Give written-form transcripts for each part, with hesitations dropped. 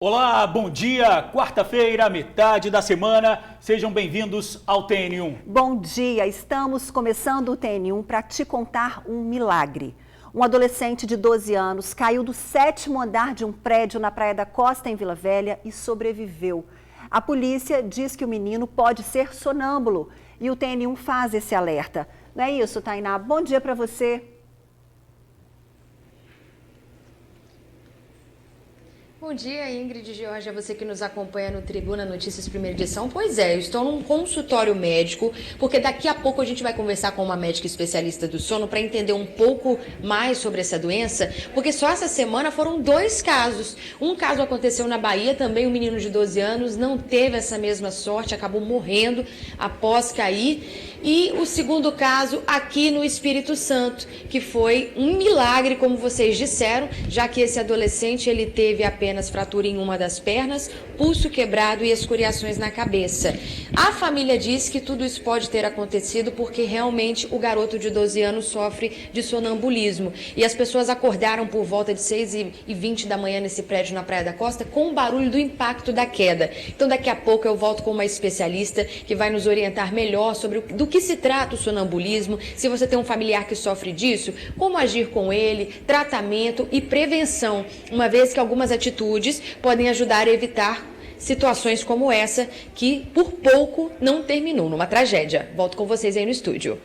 Olá, bom dia! Quarta-feira, metade da semana. Sejam bem-vindos ao TN1. Bom dia! Estamos começando o TN1 para te contar um milagre. Um adolescente de 12 anos caiu do 7º andar de um prédio na Praia da Costa, em Vila Velha, e sobreviveu. A polícia diz que o menino pode ser sonâmbulo e o TN1 faz esse alerta. Não é isso, Tainá? Bom dia para você. Bom dia, Ingrid e Georgia, você que nos acompanha no Tribuna Notícias Primeira Edição. Pois é, eu estou num consultório médico, porque daqui a pouco a gente vai conversar com uma médica especialista do sono para entender um pouco mais sobre essa doença, porque só essa semana foram 2 casos. Um caso aconteceu na Bahia, também um menino de 12 anos não teve essa mesma sorte, acabou morrendo após cair. E o segundo caso aqui no Espírito Santo, que foi um milagre, como vocês disseram, já que esse adolescente ele teve apenas fratura em uma das pernas, pulso quebrado e escoriações na cabeça. A família diz que tudo isso pode ter acontecido porque realmente o garoto de 12 anos sofre de sonambulismo. E as pessoas acordaram por volta de 6h20 da manhã nesse prédio na Praia da Costa com o barulho do impacto da queda. Então daqui a pouco eu volto com uma especialista que vai nos orientar melhor sobre do que se trata o sonambulismo, se você tem um familiar que sofre disso, como agir com ele, tratamento e prevenção, uma vez que algumas atitudes podem ajudar a evitar situações como essa, que por pouco não terminou numa tragédia. Volto com vocês aí no estúdio.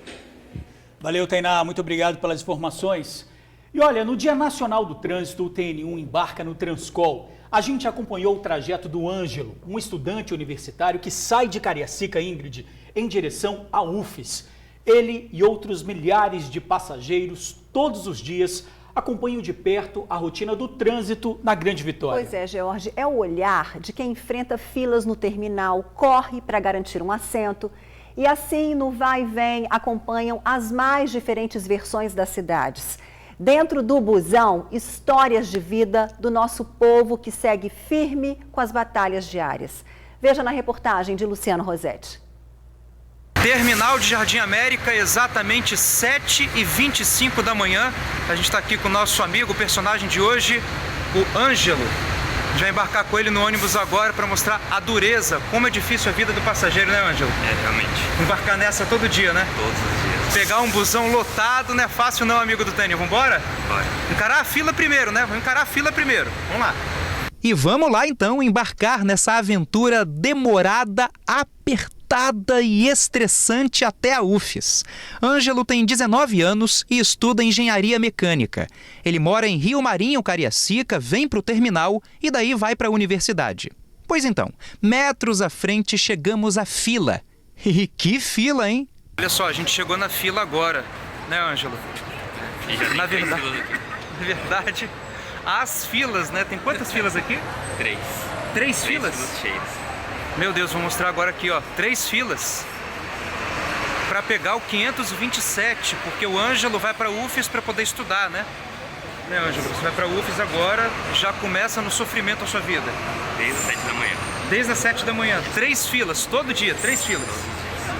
Valeu, Tainá, muito obrigado pelas informações. E olha, no Dia Nacional do Trânsito, o TN1 embarca no Transcol. A gente acompanhou o trajeto do Ângelo, um estudante universitário que sai de Cariacica, Ingrid, em direção à UFES. Ele e outros milhares de passageiros, todos os dias, acompanham de perto a rotina do trânsito na Grande Vitória. Pois é, George, é o olhar de quem enfrenta filas no terminal, corre para garantir um assento e assim no vai e vem acompanham as mais diferentes versões das cidades. Dentro do busão, histórias de vida do nosso povo que segue firme com as batalhas diárias. Veja na reportagem de Luciano Rosetti. Terminal de Jardim América, exatamente 7h25 da manhã. A gente está aqui com o nosso amigo, o personagem de hoje, o Ângelo. A gente vai embarcar com ele no ônibus agora para mostrar a dureza, como é difícil a vida do passageiro, né, Ângelo? É, realmente. Embarcar nessa todo dia, né? Todos os dias. Pegar um busão lotado não é fácil não, amigo do TN. Vambora? Bora. Encarar a fila primeiro, né? Vamos encarar a fila primeiro. Vamos lá. E vamos lá então embarcar nessa aventura demorada, apertada e estressante até a UFES. Ângelo tem 19 anos e estuda engenharia mecânica. Ele mora em Rio Marinho, Cariacica, vem para o terminal e daí vai para a universidade. Pois então, metros à frente chegamos à fila. E que fila, hein? Olha só, a gente chegou na fila agora, né, Ângelo? E já tem Na 3 verdade, filas aqui. na verdade, as filas, né? Tem quantas filas aqui? 3. 3 filas? cheias. Meu Deus, vou mostrar agora aqui, ó. 3 filas para pegar o 527, porque o Ângelo vai para a UFES para poder estudar, né? Né, Ângelo? Você vai para a UFES agora, já começa no sofrimento a sua vida. Desde as 7 da manhã. Desde as 7 da manhã. 3 filas, todo dia, 3 filas.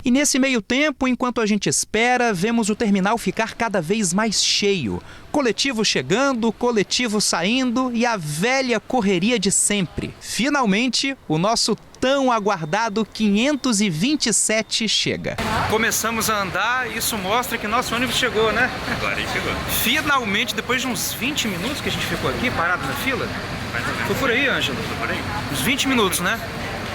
E nesse meio tempo, enquanto a gente espera, vemos o terminal ficar cada vez mais cheio. Coletivo chegando, coletivo saindo e a velha correria de sempre. Finalmente, o nosso tão aguardado 527 chega. Começamos a andar e isso mostra que nosso ônibus chegou, né? Agora ele chegou. Finalmente, depois de uns 20 minutos que a gente ficou aqui parado na fila. Mais ou menos. Foi por aí, Ângelo? Foi por aí. Uns 20 minutos, né?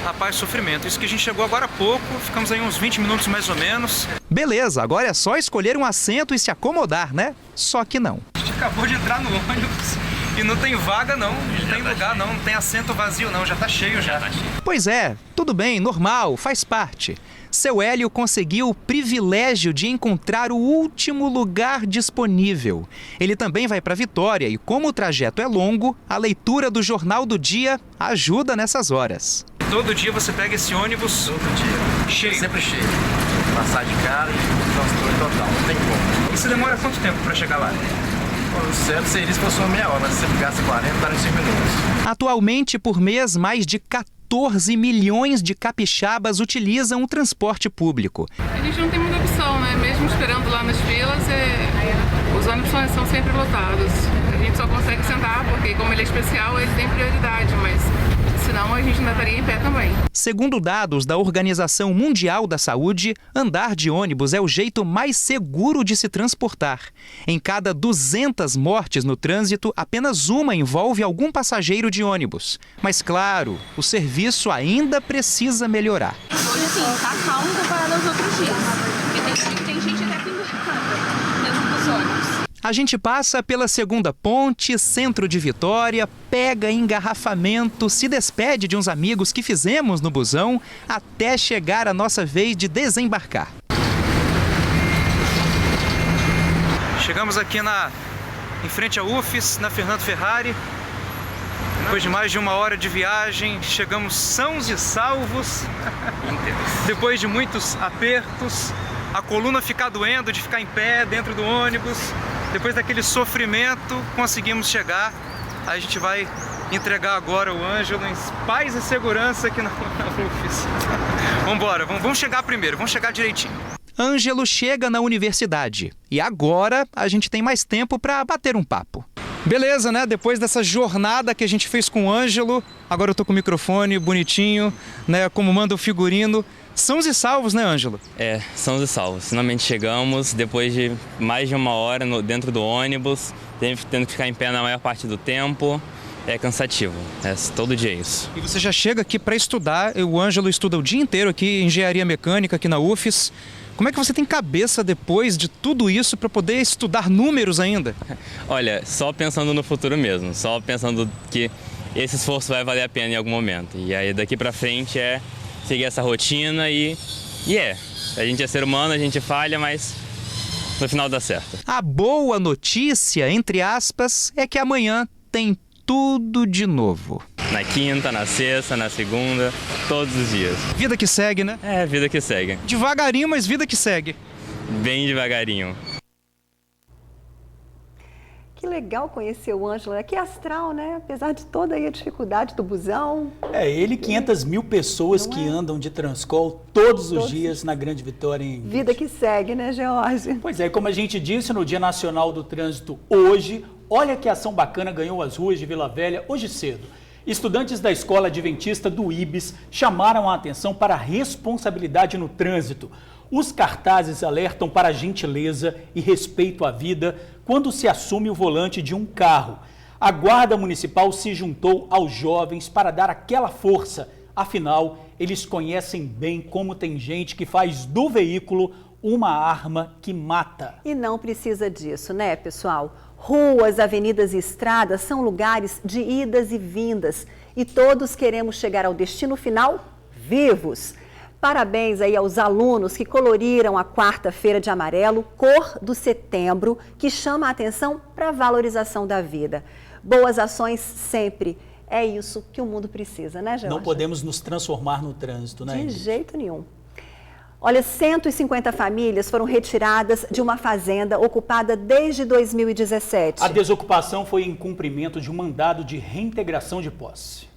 Rapaz, sofrimento. Isso que a gente chegou agora há pouco, ficamos aí uns 20 minutos mais ou menos. Beleza, agora é só escolher um assento e se acomodar, né? Só que não. A gente acabou de entrar no ônibus e não tem vaga não, não tem lugar não, não tem assento vazio não, já tá cheio já. Pois é, tudo bem, normal, faz parte. Seu Hélio conseguiu o privilégio de encontrar o último lugar disponível. Ele também vai para Vitória e como o trajeto é longo, a leitura do Jornal do Dia ajuda nessas horas. Todo dia você pega esse ônibus Todo dia. cheio. Sempre cheio. Passar de cara e transtorno total, não tem como. E você demora quanto tempo para chegar lá? O certo seria se fosse uma meia hora, mas se você gasta 40, 45 minutos. Atualmente, por mês, mais de 14 milhões de capixabas utilizam o transporte público. A gente não tem muita opção, né? Mesmo esperando lá nas filas, os ônibus são sempre lotados. A gente só consegue sentar porque, como ele é especial, ele tem prioridade, mas faria em pé também. Segundo dados da Organização Mundial da Saúde, andar de ônibus é o jeito mais seguro de se transportar. Em cada 200 mortes no trânsito, apenas uma envolve algum passageiro de ônibus. Mas claro, o serviço ainda precisa melhorar. Hoje, assim, tá calmo comparado aos outros dias. Porque tem gente até pendurada dentro dos ônibus. A gente passa pela Segunda Ponte, centro de Vitória, pega engarrafamento, se despede de uns amigos que fizemos no busão, até chegar a nossa vez de desembarcar. Chegamos aqui em frente à UFES, na Fernando Ferrari. Depois de mais de 1 hora de viagem, chegamos sãos e salvos. Depois de muitos apertos, a coluna ficar doendo de ficar em pé dentro do ônibus. Depois daquele sofrimento, conseguimos chegar. A gente vai entregar agora o Ângelo em paz e segurança aqui na UFES. Vamos embora, vamos chegar primeiro, vamos chegar direitinho. Ângelo chega na universidade e agora a gente tem mais tempo para bater um papo. Beleza, né? Depois dessa jornada que a gente fez com o Ângelo, agora eu tô com o microfone bonitinho, né? Como manda o figurino. Sãos e salvos, né, Ângelo? É, sãos e salvos. Finalmente chegamos, depois de mais de 1 hora dentro do ônibus, tendo que ficar em pé na maior parte do tempo. É cansativo, todo dia é isso. E você já chega aqui para estudar, o Ângelo estuda o dia inteiro aqui, engenharia mecânica aqui na UFES. Como é que você tem cabeça depois de tudo isso para poder estudar números ainda? Olha, só pensando no futuro mesmo, só pensando que esse esforço vai valer a pena em algum momento. E aí daqui para frente é seguir essa rotina e a gente é ser humano, a gente falha, mas no final dá certo. A boa notícia, entre aspas, é que amanhã tem tudo de novo. Na quinta, na sexta, na segunda, todos os dias. Vida que segue, né? É, vida que segue. Devagarinho, mas vida que segue. Bem devagarinho. Que legal conhecer o Ângelo, que astral, né? Apesar de toda aí a dificuldade do busão. Ele e 500 mil pessoas que andam de Transcol todos os dias na Grande Vitória. Vida que segue, né, George? Pois é, como a gente disse no Dia Nacional do Trânsito hoje, olha que ação bacana ganhou as ruas de Vila Velha hoje cedo. Estudantes da Escola Adventista do IBES chamaram a atenção para a responsabilidade no trânsito. Os cartazes alertam para a gentileza e respeito à vida quando se assume o volante de um carro. A Guarda Municipal se juntou aos jovens para dar aquela força. Afinal, eles conhecem bem como tem gente que faz do veículo uma arma que mata. E não precisa disso, né, pessoal? Ruas, avenidas e estradas são lugares de idas e vindas. E todos queremos chegar ao destino final vivos. Parabéns aí aos alunos que coloriram a quarta-feira de amarelo, cor do setembro, que chama a atenção para a valorização da vida. Boas ações sempre. É isso que o mundo precisa, né, George? Não podemos nos transformar no trânsito, né? De jeito nenhum. Olha, 150 famílias foram retiradas de uma fazenda ocupada desde 2017. A desocupação foi em cumprimento de um mandado de reintegração de posse.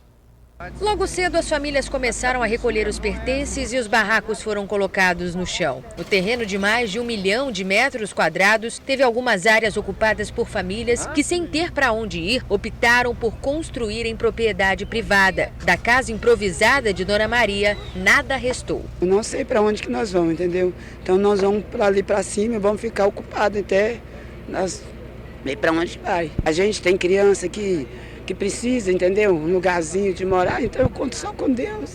Logo cedo, as famílias começaram a recolher os pertences e os barracos foram colocados no chão. O terreno de mais de 1 milhão de metros quadrados teve algumas áreas ocupadas por famílias que, sem ter para onde ir, optaram por construir em propriedade privada. Da casa improvisada de Dona Maria, nada restou. Eu não sei para onde que nós vamos, entendeu? Então nós vamos para ali para cima e vamos ficar ocupados até nós ver para onde vai. A gente tem criança que precisa, entendeu? Um lugarzinho de morar, então eu conto só com Deus.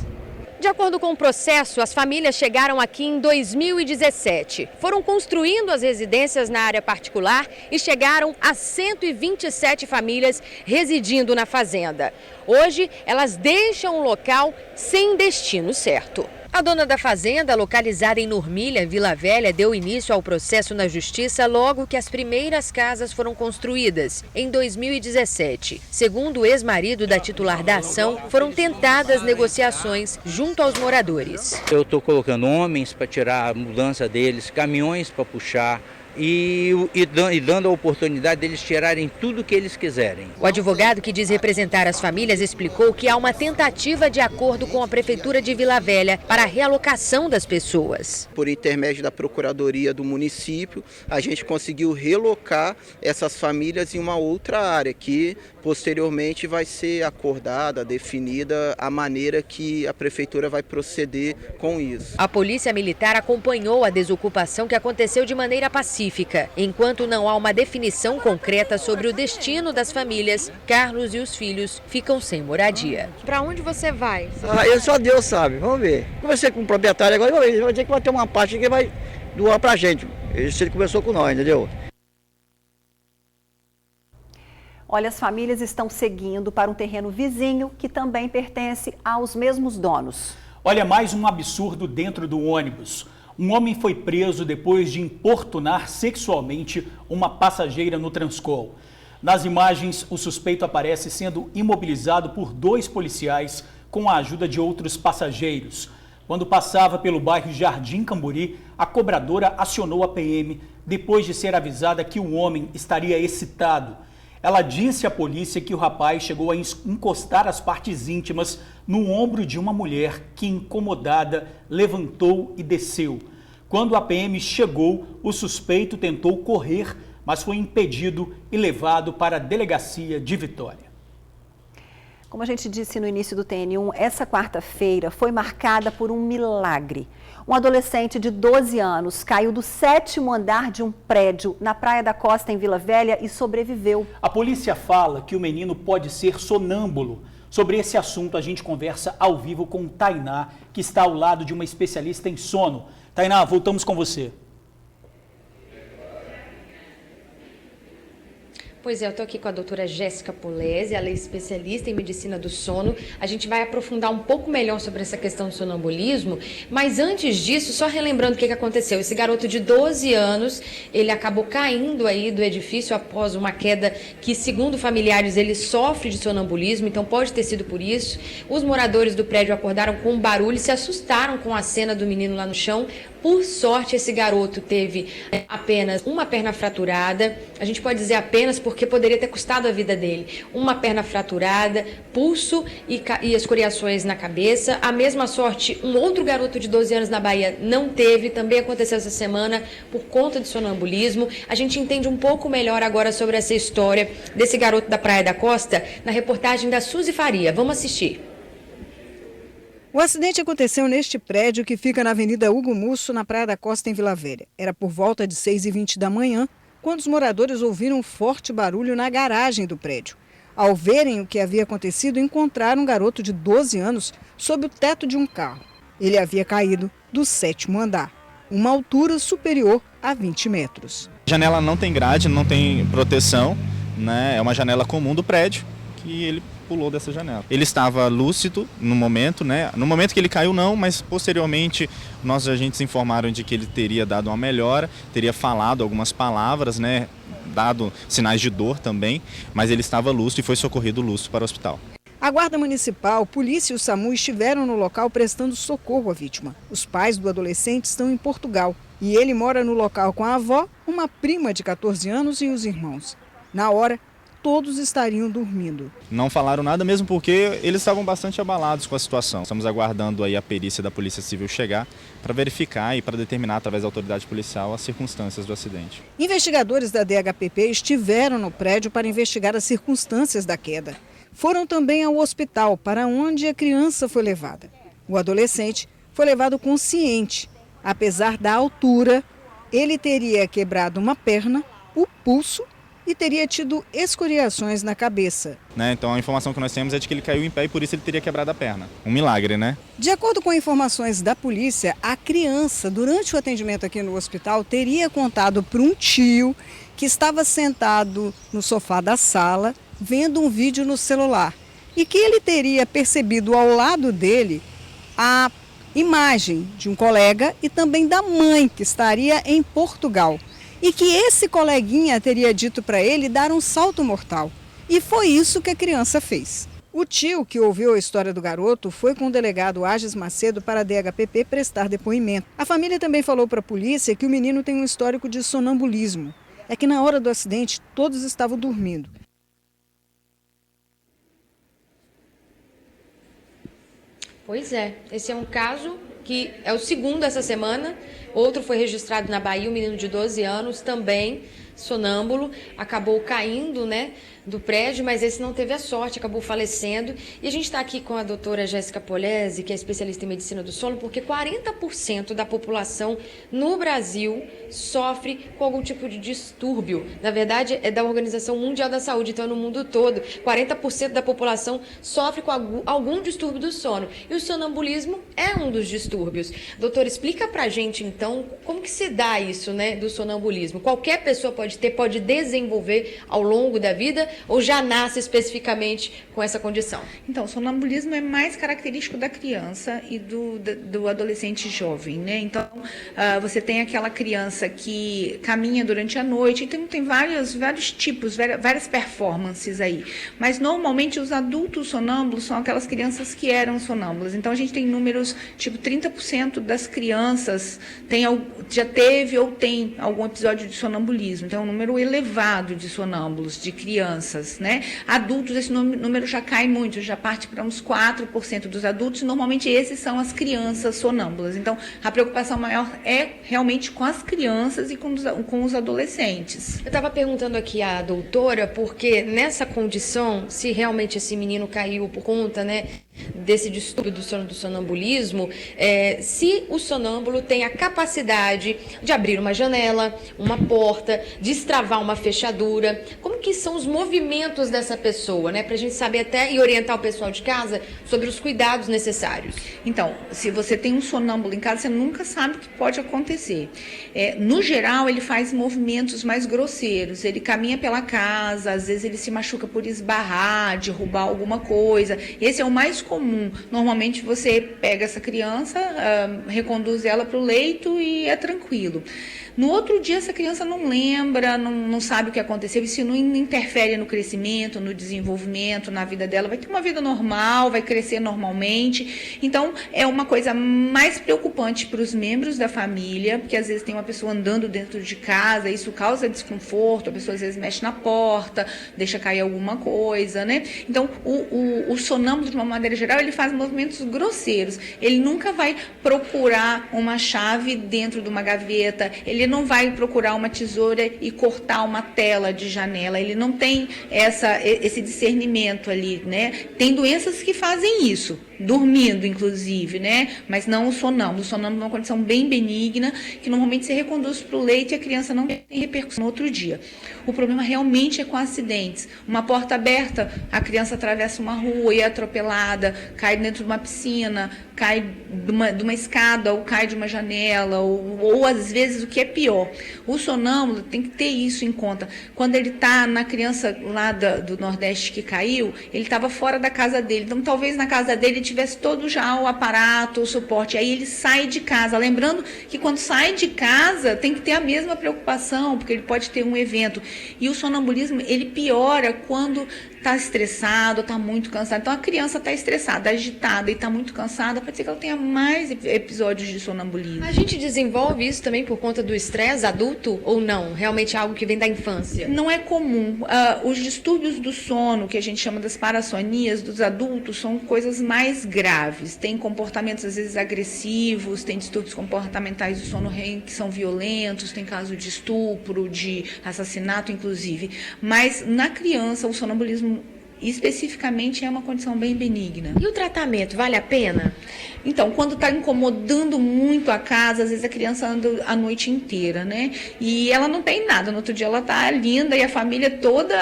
De acordo com o processo, as famílias chegaram aqui em 2017. Foram construindo as residências na área particular e chegaram a 127 famílias residindo na fazenda. Hoje, elas deixam o local sem destino certo. A dona da fazenda, localizada em Normília, Vila Velha, deu início ao processo na justiça logo que as primeiras casas foram construídas, em 2017. Segundo o ex-marido da titular da ação, foram tentadas negociações junto aos moradores. Eu estou colocando homens para tirar a mudança deles, caminhões para puxar, e dando a oportunidade deles tirarem tudo que eles quiserem. O advogado que diz representar as famílias explicou que há uma tentativa de acordo com a Prefeitura de Vila Velha para a realocação das pessoas. Por intermédio da Procuradoria do município, a gente conseguiu relocar essas famílias em uma outra área que posteriormente vai ser acordada, definida a maneira que a Prefeitura vai proceder com isso. A Polícia Militar acompanhou a desocupação que aconteceu de maneira pacífica. Enquanto não há uma definição concreta sobre o destino das famílias, Carlos e os filhos ficam sem moradia. Para onde você vai? Só Deus sabe, vamos ver. Conversei com o proprietário agora, ele vai dizer que vai ter uma parte que vai doar pra gente. Ele conversou com nós, entendeu? Olha, as famílias estão seguindo para um terreno vizinho que também pertence aos mesmos donos. Olha, mais um absurdo dentro do ônibus. Um homem foi preso depois de importunar sexualmente uma passageira no Transcol. Nas imagens, o suspeito aparece sendo imobilizado por 2 policiais com a ajuda de outros passageiros. Quando passava pelo bairro Jardim Camburi, a cobradora acionou a PM depois de ser avisada que o homem estaria excitado. Ela disse à polícia que o rapaz chegou a encostar as partes íntimas no ombro de uma mulher que, incomodada, levantou e desceu. Quando a PM chegou, o suspeito tentou correr, mas foi impedido e levado para a delegacia de Vitória. Como a gente disse no início do TN1, essa quarta-feira foi marcada por um milagre. Um adolescente de 12 anos caiu do 7º andar de um prédio na Praia da Costa, em Vila Velha, e sobreviveu. A polícia fala que o menino pode ser sonâmbulo. Sobre esse assunto, a gente conversa ao vivo com Tainá, que está ao lado de uma especialista em sono. Tainá, voltamos com você. Pois é, eu estou aqui com a doutora Jéssica Polese, ela é especialista em medicina do sono. A gente vai aprofundar um pouco melhor sobre essa questão do sonambulismo, mas antes disso, só relembrando o que aconteceu. Esse garoto de 12 anos, ele acabou caindo aí do edifício após uma queda que, segundo familiares, ele sofre de sonambulismo, então pode ter sido por isso. Os moradores do prédio acordaram com um barulho e se assustaram com a cena do menino lá no chão. Por sorte, esse garoto teve apenas uma perna fraturada. A gente pode dizer apenas porque poderia ter custado a vida dele. Uma perna fraturada, pulso e escoriações na cabeça. A mesma sorte, um outro garoto de 12 anos na Bahia não teve. Também aconteceu essa semana por conta de sonambulismo. A gente entende um pouco melhor agora sobre essa história desse garoto da Praia da Costa na reportagem da Suzy Faria. Vamos assistir. O acidente aconteceu neste prédio que fica na Avenida Hugo Musso, na Praia da Costa, em Vila Velha. Era por volta de 6h20 da manhã, quando os moradores ouviram um forte barulho na garagem do prédio. Ao verem o que havia acontecido, encontraram um garoto de 12 anos sob o teto de um carro. Ele havia caído do 7º andar, uma altura superior a 20 metros. A janela não tem grade, não tem proteção, né? É uma janela comum do prédio que ele pulou dessa janela. Ele estava lúcido no momento, né? No momento que ele caiu não, mas posteriormente nossos agentes informaram de que ele teria dado uma melhora, teria falado algumas palavras, né? Dado sinais de dor também, mas ele estava lúcido e foi socorrido lúcido para o hospital. A Guarda Municipal, Polícia e o SAMU estiveram no local prestando socorro à vítima. Os pais do adolescente estão em Portugal e ele mora no local com a avó, uma prima de 14 anos e os irmãos. Na hora, todos estariam dormindo. Não falaram nada mesmo porque eles estavam bastante abalados com a situação. Estamos aguardando aí a perícia da Polícia Civil chegar para verificar e para determinar através da autoridade policial as circunstâncias do acidente. Investigadores da DHPP estiveram no prédio para investigar as circunstâncias da queda. Foram também ao hospital para onde a criança foi levada. O adolescente foi levado consciente. Apesar da altura, ele teria quebrado uma perna, o pulso e teria tido escoriações na cabeça. Então a informação que nós temos é de que ele caiu em pé e por isso ele teria quebrado a perna. Um milagre, né? De acordo com informações da polícia, a criança, durante o atendimento aqui no hospital, teria contado para um tio que estava sentado no sofá da sala, vendo um vídeo no celular. E que ele teria percebido ao lado dele a imagem de um colega e também da mãe, que estaria em Portugal. E que esse coleguinha teria dito para ele dar um salto mortal. E foi isso que a criança fez. O tio que ouviu a história do garoto foi com o delegado Agis Macedo para a DHPP prestar depoimento. A família também falou para a polícia que o menino tem um histórico de sonambulismo. É que na hora do acidente todos estavam dormindo. Pois é, esse é um caso que é o segundo essa semana. Outro foi registrado na Bahia, um menino de 12 anos, também sonâmbulo, acabou caindo, do prédio, mas esse não teve a sorte, acabou falecendo. E a gente está aqui com a doutora Jéssica Polese, que é especialista em medicina do sono, porque 40% da população no Brasil sofre com algum tipo de distúrbio. Na verdade, é da Organização Mundial da Saúde, então no mundo todo, 40% da população sofre com algum distúrbio do sono. E o sonambulismo é um dos distúrbios. Doutora, explica pra gente, então, como que se dá isso, do sonambulismo? Qualquer pessoa pode desenvolver ao longo da vida, ou já nasce especificamente com essa condição? Então, o sonambulismo é mais característico da criança e do adolescente jovem, Então, você tem aquela criança que caminha durante a noite, então tem vários tipos, várias performances aí. Mas, normalmente, os adultos sonâmbulos são aquelas crianças que eram sonâmbulas. Então, a gente tem números, tipo 30% das crianças já teve ou tem algum episódio de sonambulismo. Então, é um número elevado de sonâmbulos, de crianças, Adultos, esse número já cai muito, já parte para uns 4% dos adultos, e normalmente esses são as crianças sonâmbulas. Então, a preocupação maior é realmente com as crianças e com os adolescentes. Eu estava perguntando aqui à doutora, porque nessa condição, se realmente esse menino caiu por conta, desse distúrbio do sonambulismo, se o sonâmbulo tem a capacidade de abrir uma janela, uma porta, destravar uma fechadura, como que são os movimentos dessa pessoa, para a gente saber até e orientar o pessoal de casa sobre os cuidados necessários? Então, se você tem um sonâmbulo em casa, você nunca sabe o que pode acontecer. No geral, ele faz movimentos mais grosseiros, ele caminha pela casa, às vezes ele se machuca por esbarrar, derrubar alguma coisa. Esse é o mais comum. Normalmente você pega essa criança, reconduz ela para o leito e é tranquilo. No outro dia, essa criança não lembra, não sabe o que aconteceu, isso não interfere no crescimento, no desenvolvimento, na vida dela. Vai ter uma vida normal, vai crescer normalmente. Então, é uma coisa mais preocupante para os membros da família, porque às vezes tem uma pessoa andando dentro de casa, isso causa desconforto, a pessoa às vezes mexe na porta, deixa cair alguma coisa, Então, o sonâmbulo, de uma maneira geral, ele faz movimentos grosseiros. Ele nunca vai procurar uma chave dentro de uma gaveta, ele não vai procurar uma tesoura e cortar uma tela de janela, ele não tem esse discernimento ali, Tem doenças que fazem isso, dormindo, inclusive, Mas não o sonâmbulo. O sonâmbulo é uma condição bem benigna, que normalmente se reconduz para o leito e a criança não tem repercussão no outro dia. O problema realmente é com acidentes. Uma porta aberta, a criança atravessa uma rua e é atropelada, cai dentro de uma piscina, cai de uma escada, ou cai de uma janela, ou às vezes o que é pior. O sonâmbulo tem que ter isso em conta. Quando ele está na criança lá do Nordeste que caiu, ele estava fora da casa dele. Então, talvez na casa dele tivesse todo já o aparato, o suporte. Aí ele sai de casa. Lembrando que quando sai de casa, tem que ter a mesma preocupação, porque ele pode ter um evento. E o sonambulismo, ele piora quando está estressado, está muito cansado. Então, a criança está estressada, agitada e está muito cansada, pode ser que ela tenha mais episódios de sonambulismo. A gente desenvolve isso também por conta do estresse adulto ou não? Realmente é algo que vem da infância? Não é comum. Os distúrbios do sono, que a gente chama das parassonias dos adultos, são coisas mais graves. Tem comportamentos, às vezes, agressivos, tem distúrbios comportamentais do sono REM que são violentos, tem caso de estupro, de assassinato, inclusive. Mas, na criança, o sonambulismo especificamente é uma condição bem benigna. E o tratamento, vale a pena? Então, quando está incomodando muito a casa, às vezes a criança anda a noite inteira, E ela não tem nada, no outro dia ela está linda e a família toda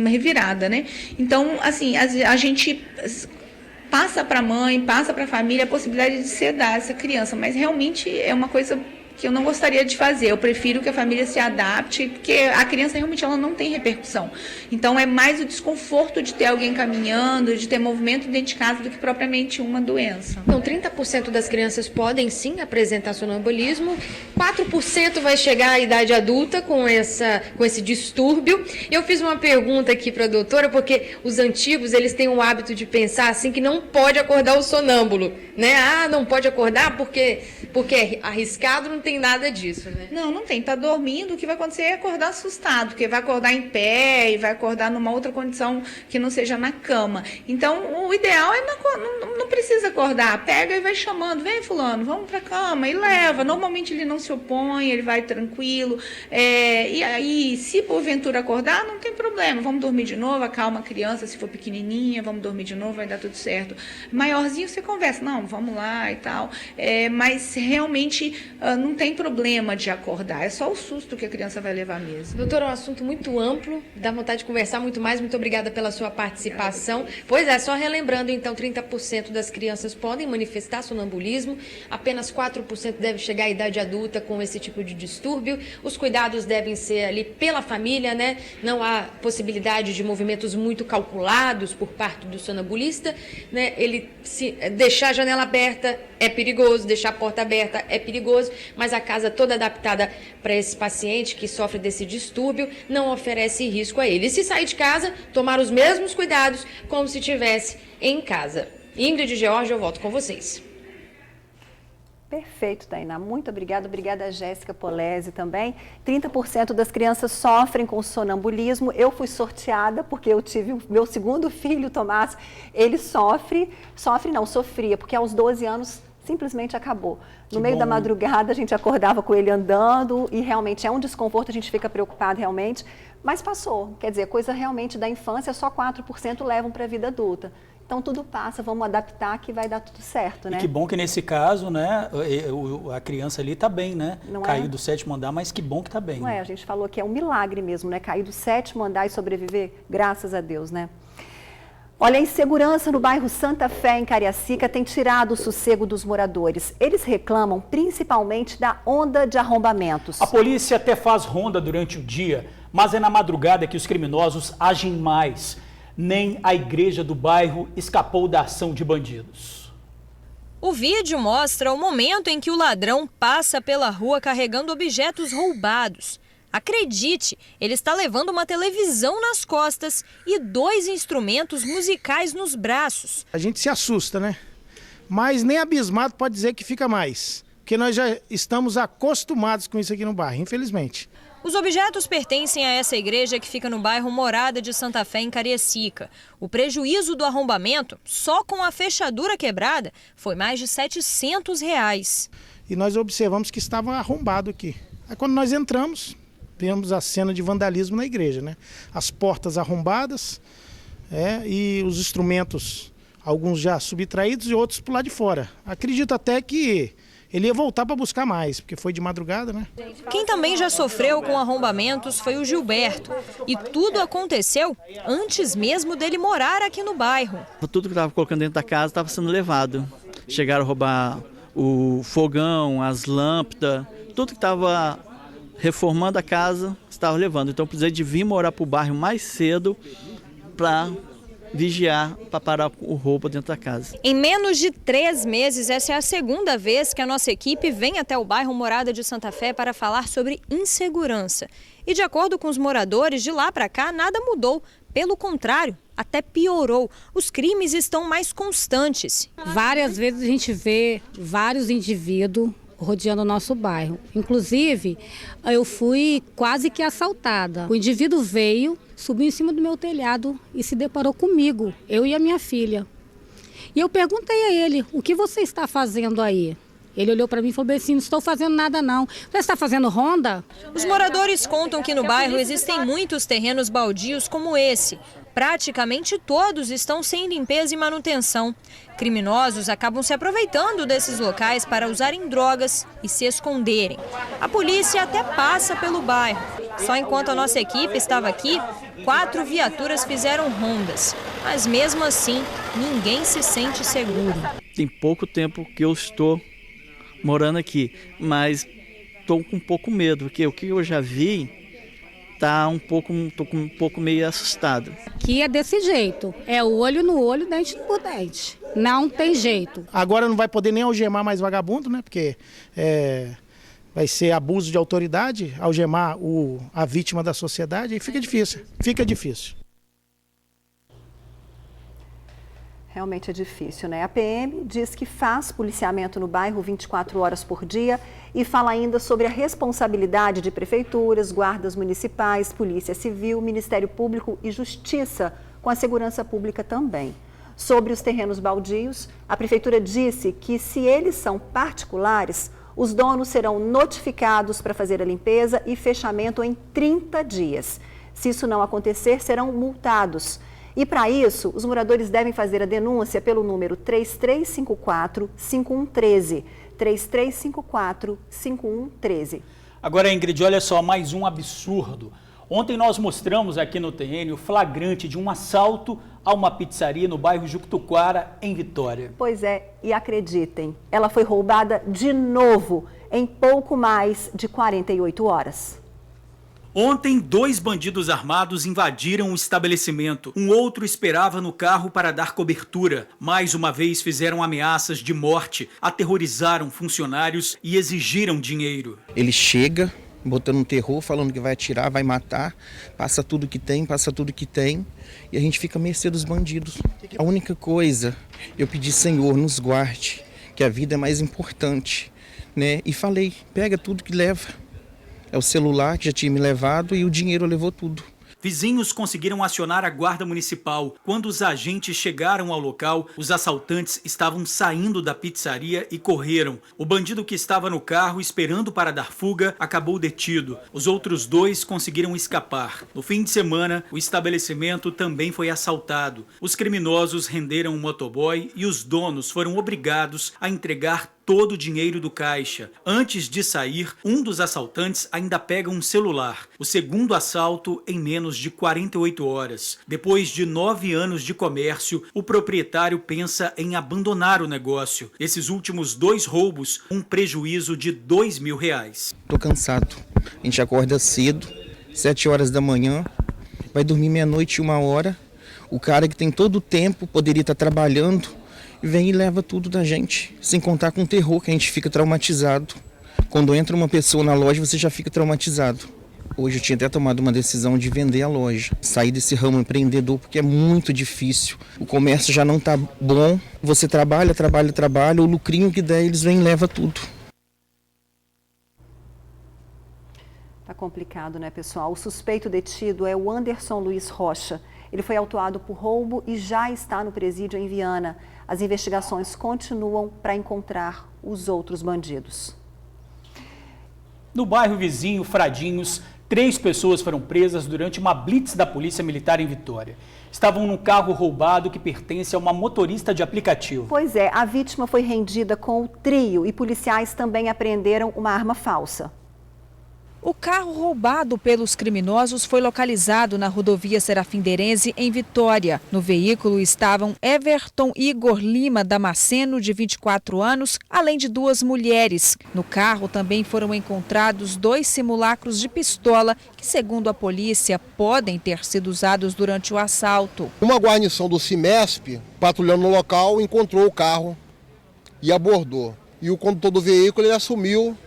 revirada, Então, assim, a gente passa para a mãe, passa para a família a possibilidade de sedar essa criança, mas realmente é uma coisa que eu não gostaria de fazer. Eu prefiro que a família se adapte, porque a criança realmente ela não tem repercussão. Então é mais o desconforto de ter alguém caminhando, de ter movimento dentro de casa do que propriamente uma doença. Então 30% das crianças podem sim apresentar sonambulismo, 4% vai chegar à idade adulta com esse distúrbio. Eu fiz uma pergunta aqui para a doutora, porque os antigos eles têm o hábito de pensar assim que não pode acordar o sonâmbulo, né? Ah, não pode acordar porque é arriscado, não tem nada disso, né? Não tem. Tá dormindo, o que vai acontecer é acordar assustado, porque vai acordar em pé e vai acordar numa outra condição que não seja na cama. Então, o ideal é não precisa acordar. Pega e vai chamando. Vem, fulano, vamos pra cama e leva. Normalmente ele não se opõe, ele vai tranquilo. E aí, se porventura acordar, não tem problema. Vamos dormir de novo, acalma a criança, se for pequenininha, vamos dormir de novo, vai dar tudo certo. Maiorzinho, você conversa. Não, vamos lá e tal. Mas realmente não tem problema de acordar. É só o susto que a criança vai levar mesmo. Doutora, é um assunto muito amplo, dá vontade de conversar muito mais. Muito obrigada pela sua participação. Pois é, só relembrando, então, 30% das crianças podem manifestar sonambulismo, apenas 4% deve chegar à idade adulta com esse tipo de distúrbio. Os cuidados devem ser ali pela família, né? Não há possibilidade de movimentos muito calculados por parte do sonambulista, né? Ele se deixar a janela aberta é perigoso, deixar a porta aberta é perigoso, mas a casa toda adaptada para esse paciente que sofre desse distúrbio não oferece risco a ele. E se sair de casa, tomar os mesmos cuidados como se estivesse em casa. Ingrid e Georgia, eu volto com vocês. Perfeito, Tainá. Muito obrigada. Obrigada, Jéssica Polese também. 30% das crianças sofrem com sonambulismo. Eu fui sorteada porque eu tive o meu segundo filho, Tomás. Ele sofria, porque aos 12 anos simplesmente acabou. No meio da madrugada a gente acordava com ele andando e realmente é um desconforto, a gente fica preocupado realmente, mas passou. Quer dizer, coisa realmente da infância, só 4% levam para a vida adulta. Então tudo passa, vamos adaptar que vai dar tudo certo, né? E que bom que nesse caso, né, a criança ali está bem, né? Caiu do 7º andar, mas que bom que está bem. Não é, a gente falou que é um milagre mesmo, né? Cair do 7º andar e sobreviver, graças a Deus, né? Olha, a insegurança no bairro Santa Fé, em Cariacica, tem tirado o sossego dos moradores. Eles reclamam principalmente da onda de arrombamentos. A polícia até faz ronda durante o dia, mas é na madrugada que os criminosos agem mais. Nem a igreja do bairro escapou da ação de bandidos. O vídeo mostra o momento em que o ladrão passa pela rua carregando objetos roubados. Acredite, ele está levando uma televisão nas costas e 2 instrumentos musicais nos braços. A gente se assusta, né? Mas nem abismado pode dizer que fica mais, porque nós já estamos acostumados com isso aqui no bairro, infelizmente. Os objetos pertencem a essa igreja que fica no bairro Morada de Santa Fé, em Cariacica. O prejuízo do arrombamento, só com a fechadura quebrada, foi mais de R$700. E nós observamos que estava arrombado aqui. Aí quando nós entramos, vemos a cena de vandalismo na igreja, né? As portas arrombadas e os instrumentos, alguns já subtraídos e outros por lá de fora. Acredito até que ele ia voltar para buscar mais, porque foi de madrugada, né? Quem também já sofreu com arrombamentos foi o Gilberto. E tudo aconteceu antes mesmo dele morar aqui no bairro. Tudo que estava colocando dentro da casa estava sendo levado. Chegaram a roubar o fogão, as lâmpadas, tudo que estava reformando a casa estava levando. Então eu precisei de vir morar para o bairro mais cedo para vigiar, para parar o roubo dentro da casa. Em menos de 3 meses, essa é a segunda vez que a nossa equipe vem até o bairro Morada de Santa Fé para falar sobre insegurança. E de acordo com os moradores, de lá para cá nada mudou. Pelo contrário, até piorou. Os crimes estão mais constantes. Várias vezes a gente vê vários indivíduos rodeando o nosso bairro. Inclusive, eu fui quase que assaltada. O indivíduo veio, subiu em cima do meu telhado e se deparou comigo, eu e a minha filha. E eu perguntei a ele, o que você está fazendo aí? Ele olhou para mim e falou assim, não estou fazendo nada não. Você está fazendo ronda? Os moradores contam que no bairro existem muitos terrenos baldios como esse. Praticamente todos estão sem limpeza e manutenção. Criminosos acabam se aproveitando desses locais para usarem drogas e se esconderem. A polícia até passa pelo bairro. Só enquanto a nossa equipe estava aqui, 4 viaturas fizeram rondas. Mas mesmo assim, ninguém se sente seguro. Tem pouco tempo que eu estou morando aqui, mas estou com um pouco medo, porque o que eu já vi, tô com um pouco meio assustado. Que é desse jeito, é olho no olho, dente por dente. Não tem jeito. Agora não vai poder nem algemar mais vagabundo, né? Porque vai ser abuso de autoridade, algemar a vítima da sociedade, e fica difícil, Realmente é difícil, né? A PM diz que faz policiamento no bairro 24 horas por dia e fala ainda sobre a responsabilidade de prefeituras, guardas municipais, Polícia Civil, Ministério Público e Justiça com a segurança pública também. Sobre os terrenos baldios, a prefeitura disse que se eles são particulares, os donos serão notificados para fazer a limpeza e fechamento em 30 dias. Se isso não acontecer, serão multados. E para isso, os moradores devem fazer a denúncia pelo número 3354-5113. 3354-5113. Agora, Ingrid, olha só, mais um absurdo. Ontem nós mostramos aqui no TN o flagrante de um assalto a uma pizzaria no bairro Juctuquara, em Vitória. Pois é, e acreditem, ela foi roubada de novo em pouco mais de 48 horas. Ontem, 2 bandidos armados invadiram o estabelecimento. Um outro esperava no carro para dar cobertura. Mais uma vez fizeram ameaças de morte, aterrorizaram funcionários e exigiram dinheiro. Ele chega, botando um terror, falando que vai atirar, vai matar, passa tudo que tem, e a gente fica à mercê dos bandidos. A única coisa, eu pedi, Senhor, nos guarde, que a vida é mais importante, né? E falei, pega tudo que leva. É o celular que já tinha me levado e o dinheiro levou tudo. Vizinhos conseguiram acionar a guarda municipal. Quando os agentes chegaram ao local, os assaltantes estavam saindo da pizzaria e correram. O bandido que estava no carro esperando para dar fuga acabou detido. Os outros 2 conseguiram escapar. No fim de semana, o estabelecimento também foi assaltado. Os criminosos renderam o motoboy e os donos foram obrigados a entregar todo o dinheiro do caixa. Antes de sair, um dos assaltantes ainda pega um celular. O segundo assalto em menos de 48 horas. Depois de 9 anos de comércio, o proprietário pensa em abandonar o negócio. Esses últimos 2 roubos, um prejuízo de R$2.000. Tô cansado. A gente acorda cedo, 7 horas da manhã, vai dormir meia-noite, 1 hora. O cara que tem todo o tempo, poderia estar trabalhando, vem e leva tudo da gente, sem contar com o terror, que a gente fica traumatizado. Quando entra uma pessoa na loja, você já fica traumatizado. Hoje eu tinha até tomado uma decisão de vender a loja, sair desse ramo empreendedor, porque é muito difícil. O comércio já não está bom, você trabalha, o lucrinho que der, eles vêm e levam tudo. Tá complicado, né, pessoal? O suspeito detido é o Anderson Luiz Rocha. Ele foi autuado por roubo e já está no presídio em Viana. As investigações continuam para encontrar os outros bandidos. No bairro vizinho Fradinhos, 3 pessoas foram presas durante uma blitz da Polícia Militar em Vitória. Estavam num carro roubado que pertence a uma motorista de aplicativo. Pois é, a vítima foi rendida com o trio e policiais também apreenderam uma arma falsa. O carro roubado pelos criminosos foi localizado na rodovia Serafim-Derense, em Vitória. No veículo estavam Everton Igor Lima Damasceno, de 24 anos, além de 2 mulheres. No carro também foram encontrados 2 simulacros de pistola que, segundo a polícia, podem ter sido usados durante o assalto. Uma guarnição do CIMESP, patrulhando no local, encontrou o carro e abordou. E o condutor do veículo ele assumiu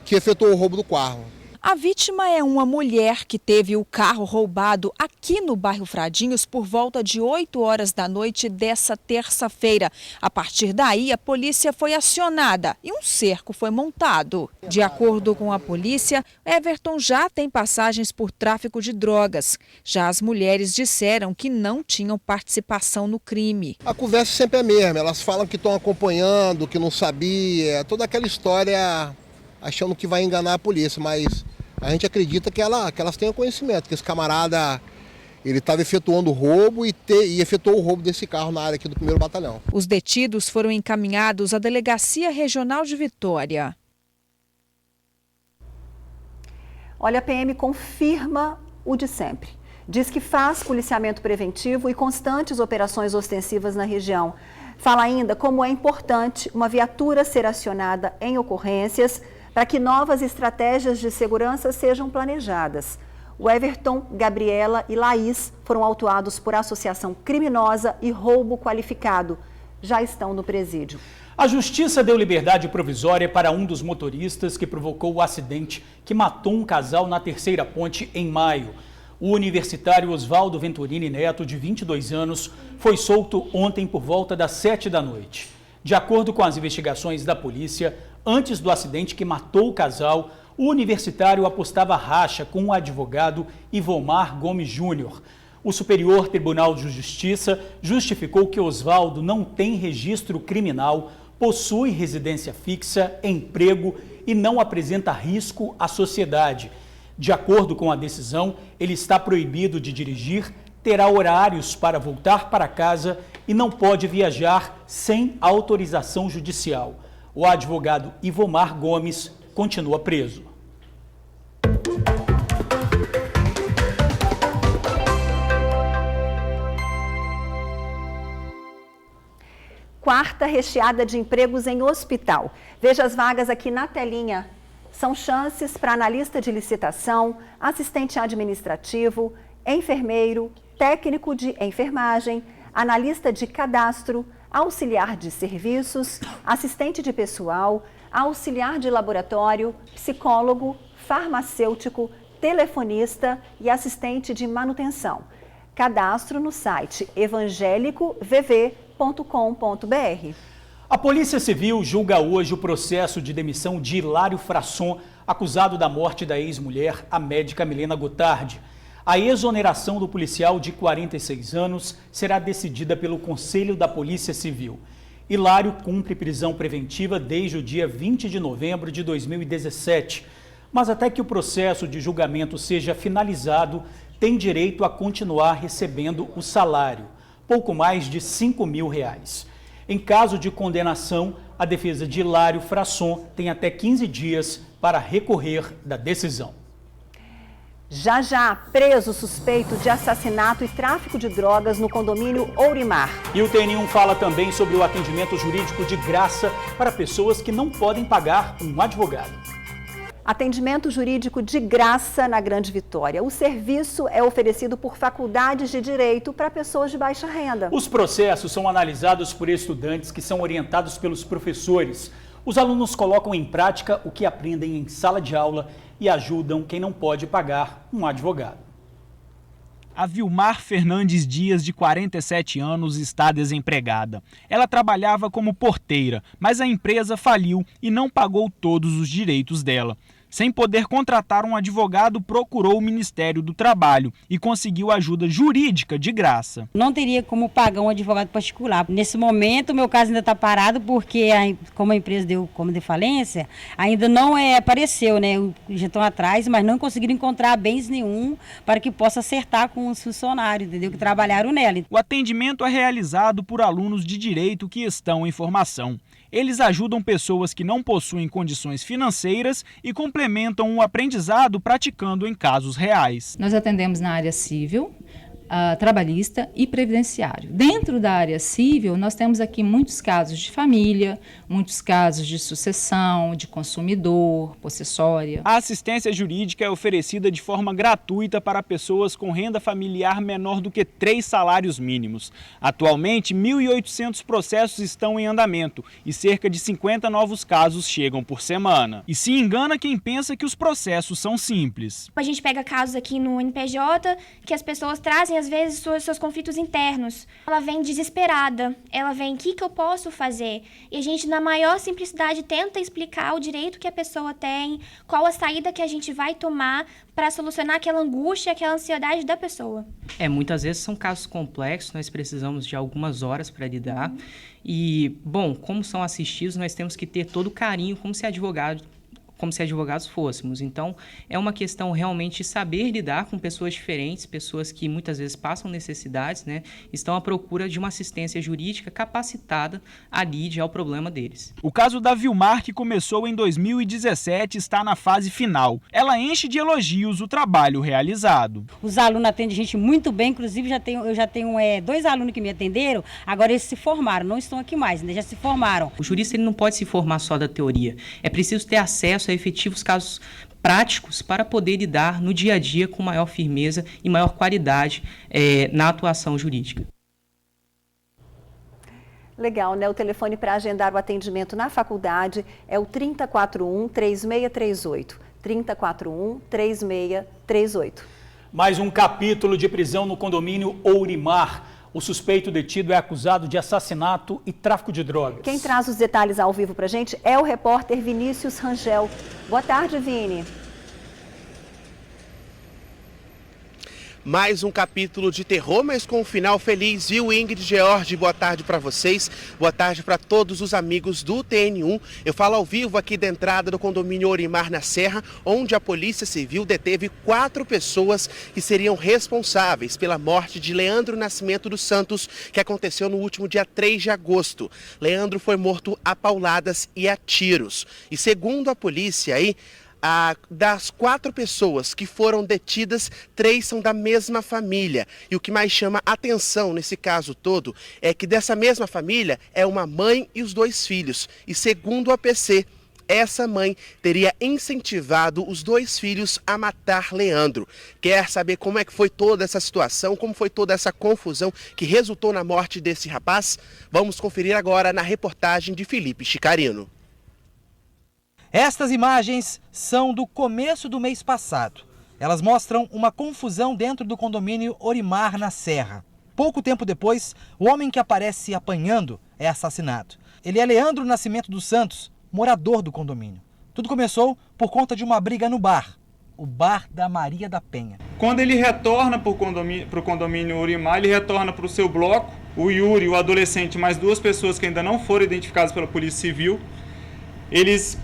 que efetuou o roubo do carro. A vítima é uma mulher que teve o carro roubado aqui no bairro Fradinhos por volta de 8 horas da noite dessa terça-feira. A partir daí, a polícia foi acionada e um cerco foi montado. De acordo com a polícia, Everton já tem passagens por tráfico de drogas. Já as mulheres disseram que não tinham participação no crime. A conversa sempre é a mesma, elas falam que estão acompanhando, que não sabia, toda aquela história achando que vai enganar a polícia, mas a gente acredita que elas tenham conhecimento, que esse camarada ele estava efetuando o roubo e efetuou o roubo desse carro na área aqui do 1º Batalhão. Os detidos foram encaminhados à Delegacia Regional de Vitória. Olha, a PM confirma o de sempre. Diz que faz policiamento preventivo e constantes operações ostensivas na região. Fala ainda como é importante uma viatura ser acionada em ocorrências para que novas estratégias de segurança sejam planejadas. O Everton, Gabriela e Laís foram autuados por associação criminosa e roubo qualificado. Já estão no presídio. A Justiça deu liberdade provisória para um dos motoristas que provocou o acidente que matou um casal na Terceira Ponte em maio. O universitário Oswaldo Venturini Neto, de 22 anos, foi solto ontem por volta das 7 da noite. De acordo com as investigações da polícia, antes do acidente que matou o casal, o universitário apostava racha com o advogado Ivomar Gomes Júnior. O Superior Tribunal de Justiça justificou que Oswaldo não tem registro criminal, possui residência fixa, emprego e não apresenta risco à sociedade. De acordo com a decisão, ele está proibido de dirigir, terá horários para voltar para casa e não pode viajar sem autorização judicial. O advogado Ivomar Gomes continua preso. Quarta recheada de empregos em hospital. Veja as vagas aqui na telinha. São chances para analista de licitação, assistente administrativo, enfermeiro, técnico de enfermagem, analista de cadastro, auxiliar de serviços, assistente de pessoal, auxiliar de laboratório, psicólogo, farmacêutico, telefonista e assistente de manutenção. Cadastro no site evangelicovv.com.br. A Polícia Civil julga hoje o processo de demissão de Hilário Frasson, acusado da morte da ex-mulher, a médica Milena Gotardi. A exoneração do policial de 46 anos será decidida pelo Conselho da Polícia Civil. Hilário cumpre prisão preventiva desde o dia 20 de novembro de 2017. Mas até que o processo de julgamento seja finalizado, tem direito a continuar recebendo o salário, pouco mais de R$5 mil. Em caso de condenação, a defesa de Hilário Frasson tem até 15 dias para recorrer da decisão. Já preso suspeito de assassinato e tráfico de drogas no condomínio Ourimar. E o TN1 fala também sobre o atendimento jurídico de graça para pessoas que não podem pagar um advogado. Atendimento jurídico de graça na Grande Vitória. O serviço é oferecido por faculdades de direito para pessoas de baixa renda. Os processos são analisados por estudantes que são orientados pelos professores. Os alunos colocam em prática o que aprendem em sala de aula e ajudam quem não pode pagar um advogado. A Vilmar Fernandes Dias, de 47 anos, está desempregada. Ela trabalhava como porteira, mas a empresa faliu e não pagou todos os direitos dela. Sem poder contratar um advogado, procurou o Ministério do Trabalho e conseguiu ajuda jurídica de graça. Não teria como pagar um advogado particular. Nesse momento, o meu caso ainda está parado porque, como a empresa deu como de falência, ainda não apareceu, né? Já estão atrás, mas não conseguiram encontrar bens nenhum para que possa acertar com os funcionários, entendeu? Que trabalharam nela. O atendimento é realizado por alunos de direito que estão em formação. Eles ajudam pessoas que não possuem condições financeiras e complementam o aprendizado praticando em casos reais. Nós atendemos na área civil, trabalhista e previdenciário. Dentro da área civil, nós temos aqui muitos casos de família, muitos casos de sucessão, de consumidor, possessória. A assistência jurídica é oferecida de forma gratuita para pessoas com renda familiar menor do que 3 salários mínimos. Atualmente, 1.800 processos estão em andamento e cerca de 50 novos casos chegam por semana. E se engana quem pensa que os processos são simples. A gente pega casos aqui no NPJ que as pessoas trazem às vezes seus conflitos internos. Ela vem desesperada, ela vem, o que eu posso fazer? E a gente, na maior simplicidade, tenta explicar o direito que a pessoa tem, qual a saída que a gente vai tomar para solucionar aquela angústia, aquela ansiedade da pessoa. Muitas vezes são casos complexos, nós precisamos de algumas horas para lidar. E, bom, como são assistidos, nós temos que ter todo o carinho como se advogados fôssemos. Então, é uma questão realmente de saber lidar com pessoas diferentes, pessoas que muitas vezes passam necessidades, né? Estão à procura de uma assistência jurídica capacitada a lidar ao problema deles. O caso da Vilmar, que começou em 2017, está na fase final. Ela enche de elogios o trabalho realizado. Os alunos atendem a gente muito bem, inclusive eu já tenho 2 alunos que me atenderam, agora eles se formaram, não estão aqui mais, já se formaram. O jurista ele não pode se formar só da teoria, é preciso ter acesso concretos, a efetivos casos práticos para poder lidar no dia a dia com maior firmeza e maior qualidade na atuação jurídica. Legal, né? O telefone para agendar o atendimento na faculdade é o 3041-3638. 3041-3638. Mais um capítulo de prisão no condomínio Ourimar. O suspeito detido é acusado de assassinato e tráfico de drogas. Quem traz os detalhes ao vivo para a gente é o repórter Vinícius Rangel. Boa tarde, Vini. Mais um capítulo de terror, mas com um final feliz, viu, Ingrid, George? Boa tarde para vocês, boa tarde para todos os amigos do TN1. Eu falo ao vivo aqui da entrada do condomínio Ourimar na Serra, onde a Polícia Civil deteve 4 pessoas que seriam responsáveis pela morte de Leandro Nascimento dos Santos, que aconteceu no último dia 3 de agosto. Leandro foi morto a pauladas e a tiros. E segundo a polícia aí, das 4 pessoas que foram detidas, 3 são da mesma família. E o que mais chama atenção nesse caso todo é que dessa mesma família é uma mãe e os 2 filhos. E segundo a PC, essa mãe teria incentivado os 2 filhos a matar Leandro. Quer saber como é que foi toda essa situação, como foi toda essa confusão que resultou na morte desse rapaz? Vamos conferir agora na reportagem de Felipe Chicarino. Estas imagens são do começo do mês passado. Elas mostram uma confusão dentro do condomínio Ourimar na Serra. Pouco tempo depois, o homem que aparece apanhando é assassinado. Ele é Leandro Nascimento dos Santos, morador do condomínio. Tudo começou por conta de uma briga no bar, o Bar da Maria da Penha. Quando ele retorna para o condomínio Ourimar, ele retorna para o seu bloco. O Yuri, o adolescente, mais 2 pessoas que ainda não foram identificadas pela Polícia Civil, eles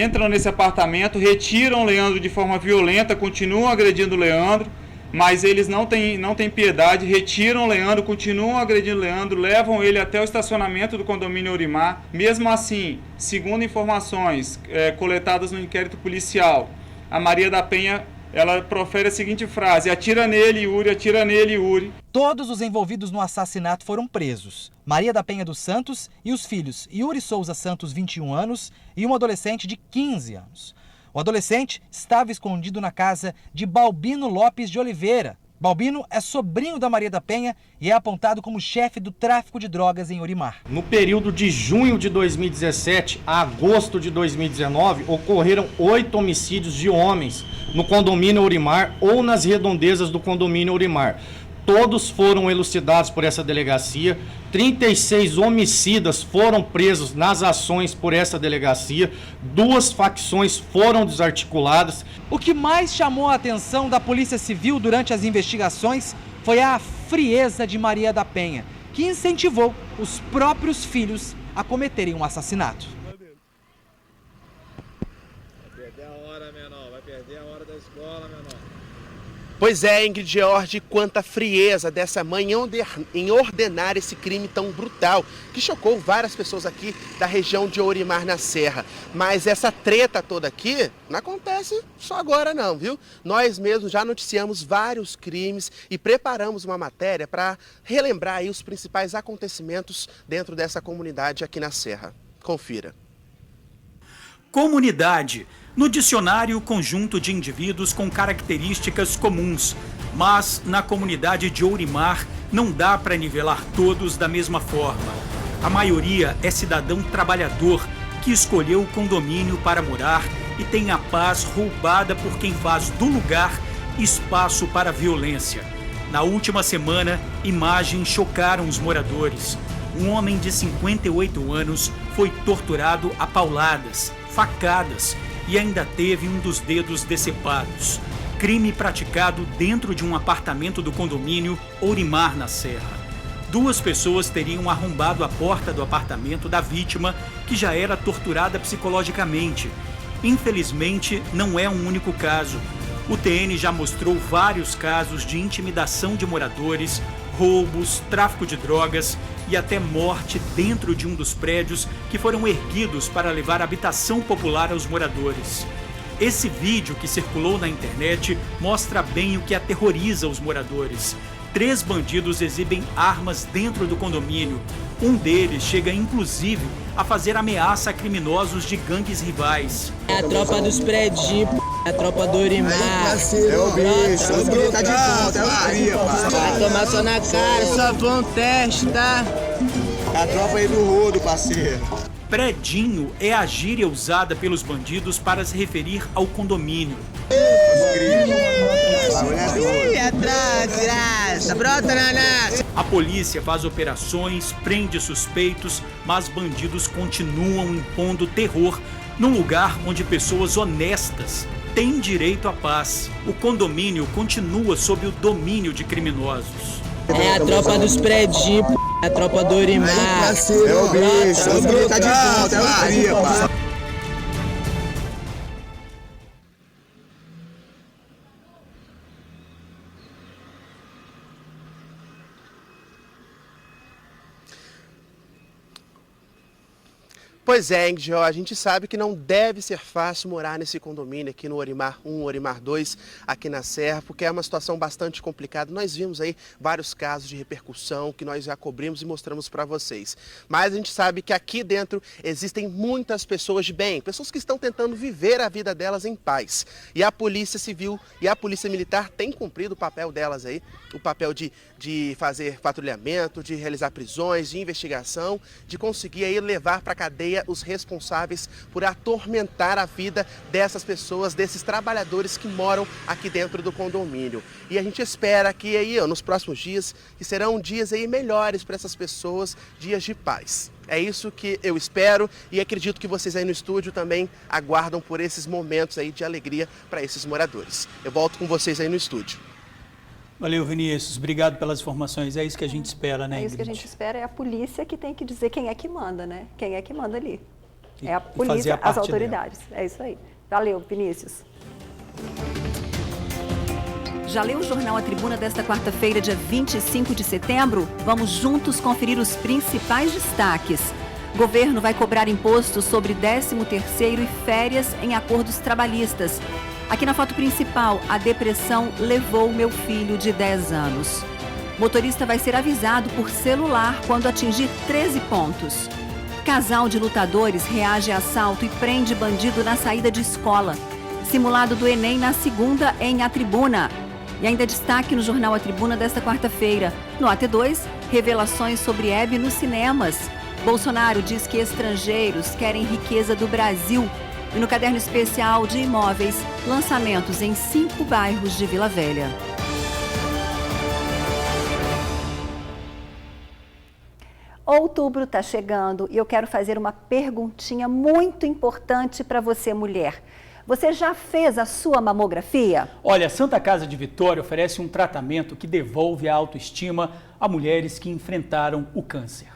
entram nesse apartamento, retiram o Leandro de forma violenta, continuam agredindo o Leandro, mas eles não têm piedade, retiram o Leandro, continuam agredindo o Leandro, levam ele até o estacionamento do condomínio Ourimar. Mesmo assim, segundo informações coletadas no inquérito policial, a Maria da Penha, ela profere a seguinte frase: atira nele, Yuri, atira nele, Yuri. Todos os envolvidos no assassinato foram presos. Maria da Penha dos Santos e os filhos Yuri Souza Santos, 21 anos, e um adolescente de 15 anos. O adolescente estava escondido na casa de Balbino Lopes de Oliveira. Balbino é sobrinho da Maria da Penha e é apontado como chefe do tráfico de drogas em Ourimar. No período de junho de 2017 a agosto de 2019, ocorreram 8 homicídios de homens no condomínio Ourimar ou nas redondezas do condomínio Ourimar. Todos foram elucidados por essa delegacia, 36 homicidas foram presos nas ações por essa delegacia, 2 facções foram desarticuladas. O que mais chamou a atenção da Polícia Civil durante as investigações foi a frieza de Maria da Penha, que incentivou os próprios filhos a cometerem um assassinato. Vai perder a hora, menor, vai perder a hora da escola, menor. Pois é, Ingrid, George, quanta frieza dessa mãe em ordenar esse crime tão brutal, que chocou várias pessoas aqui da região de Ourimar na Serra. Mas essa treta toda aqui não acontece só agora não, viu? Nós mesmos já noticiamos vários crimes e preparamos uma matéria para relembrar aí os principais acontecimentos dentro dessa comunidade aqui na Serra. Confira. Comunidade. No dicionário, conjunto de indivíduos com características comuns. Mas na comunidade de Ourimar não dá para nivelar todos da mesma forma. A maioria é cidadão trabalhador que escolheu o condomínio para morar e tem a paz roubada por quem faz do lugar espaço para a violência. Na última semana, imagens chocaram os moradores. Um homem de 58 anos foi torturado a pauladas, facadas e ainda teve um dos dedos decepados. Crime praticado dentro de um apartamento do condomínio Ourimar na Serra. 2 pessoas teriam arrombado a porta do apartamento da vítima, que já era torturada psicologicamente. Infelizmente, não é um único caso. O TN já mostrou vários casos de intimidação de moradores, roubos, tráfico de drogas e até morte dentro de um dos prédios que foram erguidos para levar habitação popular aos moradores. Esse vídeo que circulou na internet mostra bem o que aterroriza os moradores. 3 bandidos exibem armas dentro do condomínio. Um deles chega inclusive a fazer ameaça a criminosos de gangues rivais. É a tropa dos prédios, a tropa do Orimar. É o bicho, o bicho tá de volta, é o cria, Vai tomar só na cara, só foi um teste, tá? A tropa aí do rodo, parceiro. Predinho é a gíria usada pelos bandidos para se referir ao condomínio. A polícia faz operações, prende suspeitos, mas bandidos continuam impondo terror num lugar onde pessoas honestas têm direito à paz. O condomínio continua sob o domínio de criminosos. É a tropa dos prédios, a tropa do Orimar. É o bicho, o bicho tá de volta, é o cria, parceiro. Pois é, Ingrid, a gente sabe que não deve ser fácil morar nesse condomínio aqui no Orimar 1, Orimar 2, aqui na Serra, porque é uma situação bastante complicada. Nós vimos aí vários casos de repercussão que nós já cobrimos e mostramos para vocês. Mas a gente sabe que aqui dentro existem muitas pessoas de bem, pessoas que estão tentando viver a vida delas em paz. E a Polícia Civil e a Polícia Militar têm cumprido o papel delas aí, o papel de fazer patrulhamento, de realizar prisões, de investigação, de conseguir aí levar para a cadeia os responsáveis por atormentar a vida dessas pessoas, desses trabalhadores que moram aqui dentro do condomínio. E a gente espera que aí, nos próximos dias, que serão dias aí melhores para essas pessoas, dias de paz. É isso que eu espero e acredito que vocês aí no estúdio também aguardam por esses momentos aí de alegria para esses moradores. Eu volto com vocês aí no estúdio. Valeu, Vinícius. Obrigado pelas informações. É isso que a gente espera, né, Ingrid? É isso que a gente espera, é a polícia que tem que dizer quem é que manda, né? Quem é que manda ali. É a polícia, as autoridades. Dela. É isso aí. Valeu, Vinícius. Já leu o jornal A Tribuna desta quarta-feira, dia 25 de setembro? Vamos juntos conferir os principais destaques. Governo vai cobrar imposto sobre 13º e férias em acordos trabalhistas. Aqui na foto principal, a depressão levou meu filho de 10 anos. Motorista vai ser avisado por celular quando atingir 13 pontos. Casal de lutadores reage a assalto e prende bandido na saída de escola. Simulado do Enem na segunda em A Tribuna. E ainda destaque no jornal A Tribuna desta quarta-feira. No AT2, revelações sobre Hebe nos cinemas. Bolsonaro diz que estrangeiros querem riqueza do Brasil. E no caderno especial de imóveis, lançamentos em 5 bairros de Vila Velha. Outubro está chegando e eu quero fazer uma perguntinha muito importante para você, mulher. Você já fez a sua mamografia? Olha, a Santa Casa de Vitória oferece um tratamento que devolve a autoestima a mulheres que enfrentaram o câncer.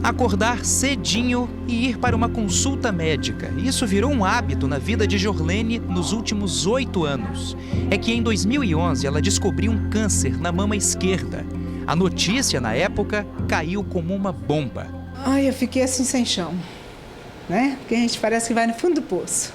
Acordar cedinho e ir para uma consulta médica. Isso virou um hábito na vida de Jorlene nos últimos 8 anos. É que em 2011 ela descobriu um câncer na mama esquerda. A notícia, na época, caiu como uma bomba. Ai, eu fiquei assim sem chão, né? Porque a gente parece que vai no fundo do poço.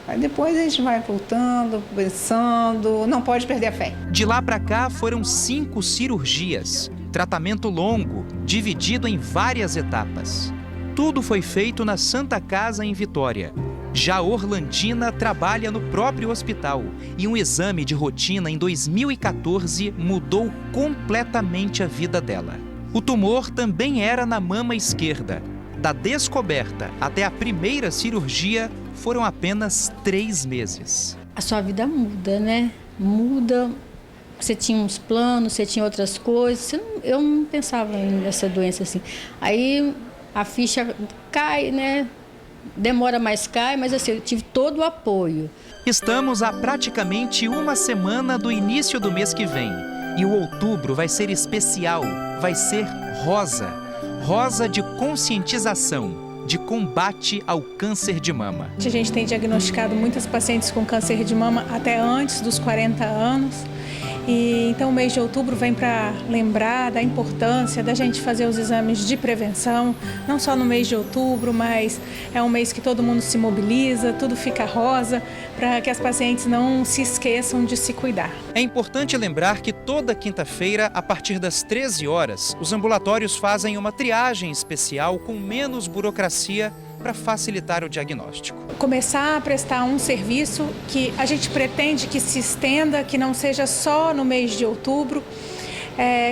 Aí depois a gente vai voltando, pensando, não pode perder a fé. De lá para cá foram 5 cirurgias. Tratamento longo, dividido em várias etapas. Tudo foi feito na Santa Casa em Vitória. Já Orlandina trabalha no próprio hospital e um exame de rotina em 2014 mudou completamente a vida dela. O tumor também era na mama esquerda. Da descoberta até a primeira cirurgia foram apenas 3 meses. A sua vida muda, né? Muda. Você tinha uns planos, você tinha outras coisas. Eu não pensava nessa doença assim. Aí a ficha cai, né? Demora, mais cai, mas assim, eu tive todo o apoio. Estamos a praticamente uma semana do início do mês que vem. E o outubro vai ser especial, vai ser rosa. Rosa de conscientização, de combate ao câncer de mama. A gente tem diagnosticado muitas pacientes com câncer de mama até antes dos 40 anos. E então o mês de outubro vem para lembrar da importância da gente fazer os exames de prevenção, não só no mês de outubro, mas é um mês que todo mundo se mobiliza, tudo fica rosa, para que as pacientes não se esqueçam de se cuidar. É importante lembrar que toda quinta-feira, a partir das 13 horas, os ambulatórios fazem uma triagem especial com menos burocracia para facilitar o diagnóstico. Começar a prestar um serviço que a gente pretende que se estenda, que não seja só no mês de outubro,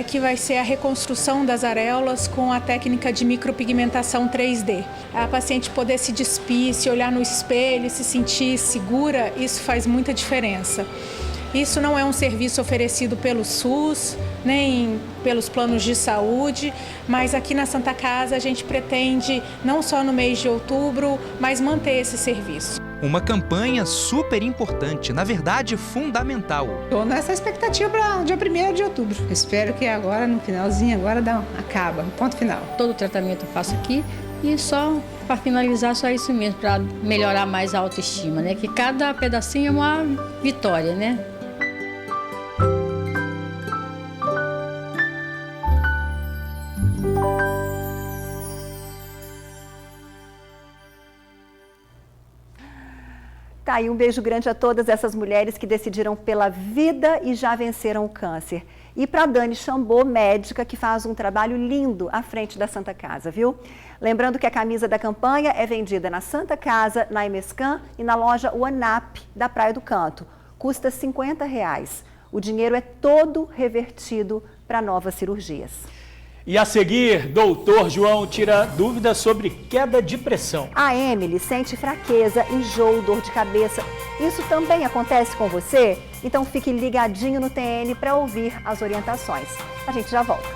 que vai ser a reconstrução das areolas com a técnica de micropigmentação 3D. A paciente poder se despir, se olhar no espelho, se sentir segura, isso faz muita diferença. Isso não é um serviço oferecido pelo SUS, nem pelos planos de saúde, mas aqui na Santa Casa a gente pretende, não só no mês de outubro, mas manter esse serviço. Uma campanha super importante, na verdade fundamental. Estou nessa expectativa para o dia 1º de outubro. Espero que agora, no finalzinho, acaba, ponto final. Todo o tratamento eu faço aqui e só para finalizar, só isso mesmo, para melhorar mais a autoestima, né? Que cada pedacinho é uma vitória, né? Tá, e um beijo grande a todas essas mulheres que decidiram pela vida e já venceram o câncer. E para a Dani Chambô, médica, que faz um trabalho lindo à frente da Santa Casa, viu? Lembrando que a camisa da campanha é vendida na Santa Casa, na Emescan e na loja Wanap, da Praia do Canto. Custa R$50. O dinheiro é todo revertido para novas cirurgias. E a seguir, doutor João tira dúvidas sobre queda de pressão. A Emily sente fraqueza, enjoo, dor de cabeça. Isso também acontece com você? Então fique ligadinho no TN para ouvir as orientações. A gente já volta.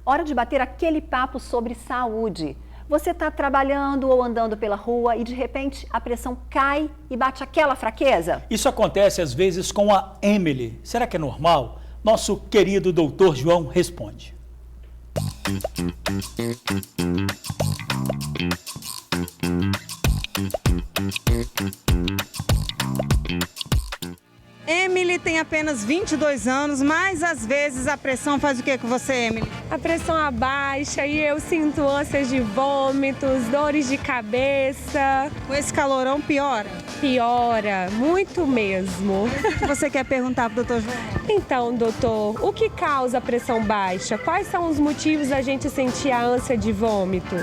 Hora de bater aquele papo sobre saúde. Você está trabalhando ou andando pela rua e de repente a pressão cai e bate aquela fraqueza? Isso acontece às vezes com a Emily. Será que é normal? Nosso querido doutor João responde. Emily tem apenas 22 anos, mas às vezes a pressão faz o que com você, Emily? A pressão abaixa e eu sinto ânsias de vômitos, dores de cabeça. Com esse calorão piora? Piora, muito mesmo. O que você quer perguntar para o doutor João? Então, doutor, o que causa a pressão baixa? Quais são os motivos da gente sentir a ânsia de vômito?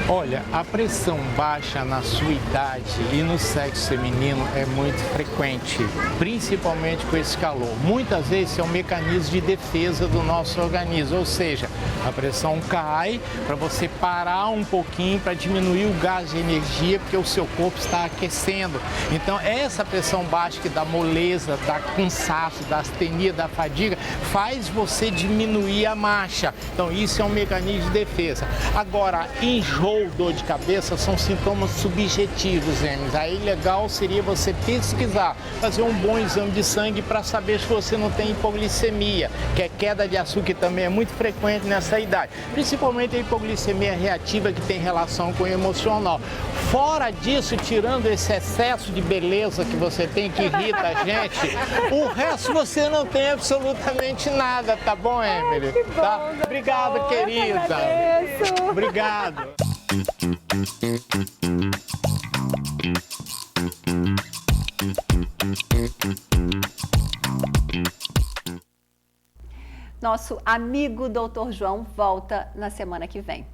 Olha, a pressão baixa na sua idade e no sexo feminino é muito frequente, principalmente com esse calor. Muitas vezes é um mecanismo de defesa do nosso organismo, ou seja, a pressão cai para você parar um pouquinho para diminuir o gás de energia, porque o seu corpo está aquecendo. Então, essa pressão baixa que dá moleza, dá cansaço, dá astenia, dá fadiga, faz você diminuir a marcha. Então, isso é um mecanismo de defesa. Agora, enjoo, dor de cabeça são sintomas subjetivos, Emes. Aí legal seria você pesquisar, fazer um bom exame de sangue para saber se você não tem hipoglicemia, que é queda de açúcar, que também é muito frequente nessa idade. Principalmente a hipoglicemia reativa, que tem relação com o emocional. Fora disso, tirando esse excesso de beleza que você tem, que irrita a gente, o resto você não tem absolutamente nada, tá bom, Emily? Que bom, tá? Obrigado, querida. Obrigado. Nosso amigo Dr. João volta na semana que vem.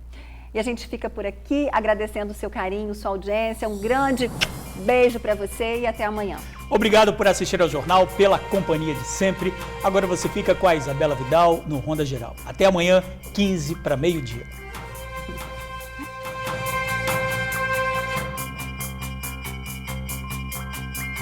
E a gente fica por aqui agradecendo o seu carinho, sua audiência. Um grande beijo para você e até amanhã. Obrigado por assistir ao jornal, pela companhia de sempre. Agora você fica com a Isabela Vidal no Ronda Geral. Até amanhã, 15 para meio-dia.